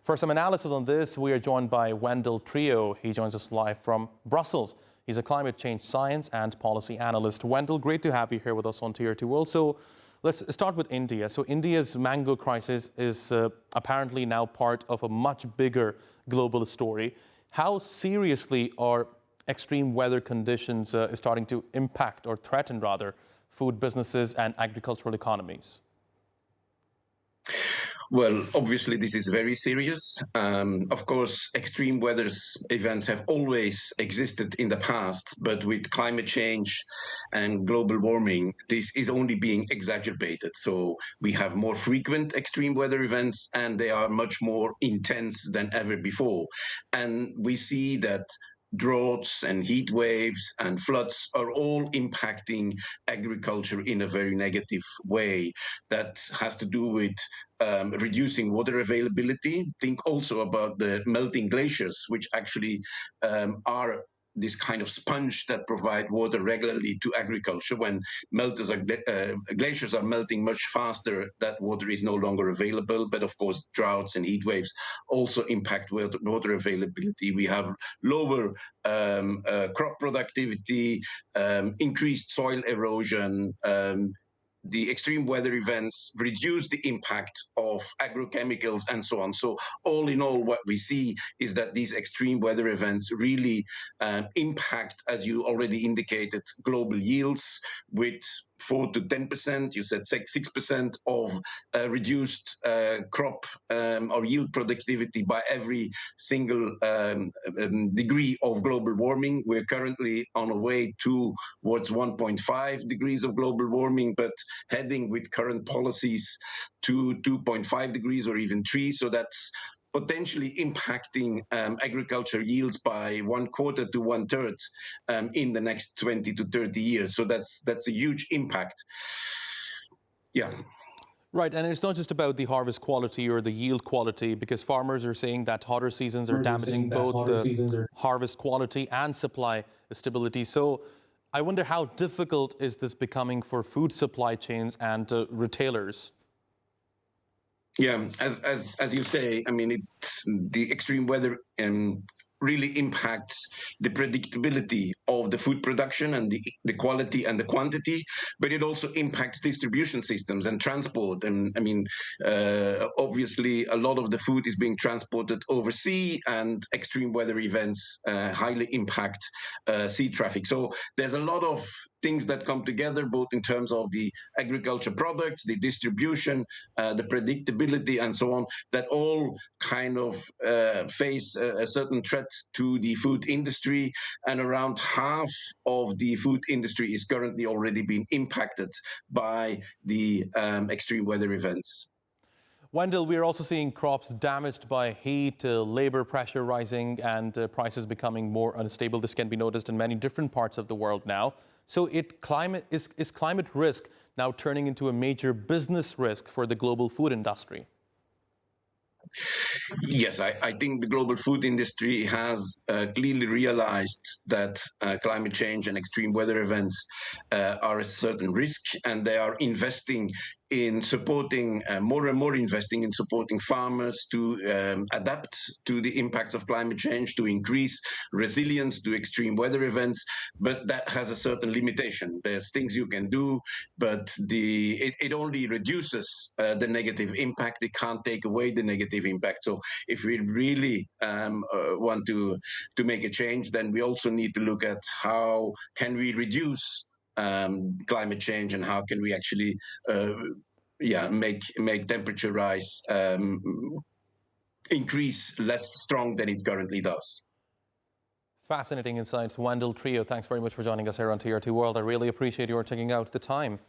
For some analysis on this, we are joined by Wendel Trio. He joins us live from Brussels. He's a climate change science and policy analyst. Wendel, great to have you here with us on Tier 2 World. So let's start with India. So India's mango crisis is apparently now part of a much bigger global story. How seriously are extreme weather conditions starting to impact or threaten, rather, food businesses and agricultural economies? Well, obviously, this is very serious. Of course, extreme weather events have always existed in the past, but with climate change and global warming, this is only being exacerbated. So we have more frequent extreme weather events, and they are much more intense than ever before. And we see that droughts and heat waves and floods are all impacting agriculture in a very negative way. That has to do with reducing water availability. Think also about the melting glaciers, which actually are this kind of sponge that provide water regularly to agriculture. When glaciers are melting much faster, that water is no longer available. But of course, droughts and heat waves also impact water availability. We have lower crop productivity, increased soil erosion. The extreme weather events reduce the impact of agrochemicals and so on. So all in all, what we see is that these extreme weather events really impact, as you already indicated, global yields with 4 to 10%, you said 6% of reduced crop or yield productivity by every single degree of global warming. We're currently on a way towards 1.5 degrees of global warming, but heading with current policies to 2.5 degrees or even 3. So that's potentially impacting agriculture yields by 1/4 to 1/3 in the next 20 to 30 years. So that's a huge impact. Yeah. Right, and it's not just about the harvest quality or the yield quality, because farmers are saying that hotter seasons are damaging both the harvest quality and supply stability. So I wonder, how difficult is this becoming for food supply chains and retailers? Yeah, as you say, I mean, the extreme weather really impacts the predictability of the food production and the quality and the quantity, but it also impacts distribution systems and transport. And I mean, obviously, a lot of the food is being transported overseas, and extreme weather events highly impact sea traffic. So there's a lot of things that come together, both in terms of the agriculture products, the distribution, the predictability, and so on, that all kind of face a certain threat to the food industry. And around half of the food industry is currently already being impacted by the extreme weather events. Wendel, we are also seeing crops damaged by heat, labor pressure rising, and prices becoming more unstable. This can be noticed in many different parts of the world now. So is climate risk now turning into a major business risk for the global food industry? Yes, I think the global food industry has clearly realized that climate change and extreme weather events are a certain risk, and they are investing in supporting, more and more investing in supporting farmers to adapt to the impacts of climate change, to increase resilience to extreme weather events. But that has a certain limitation. There's things you can do, but it only reduces the negative impact. It can't take away the negative impact. So if we really want to make a change, then we also need to look at how can we reduce climate change, and how can we actually make temperature rise increase less strong than it currently does. Fascinating insights. Wendel Trio, thanks very much for joining us here on Tier 2 World. I really appreciate your taking out the time.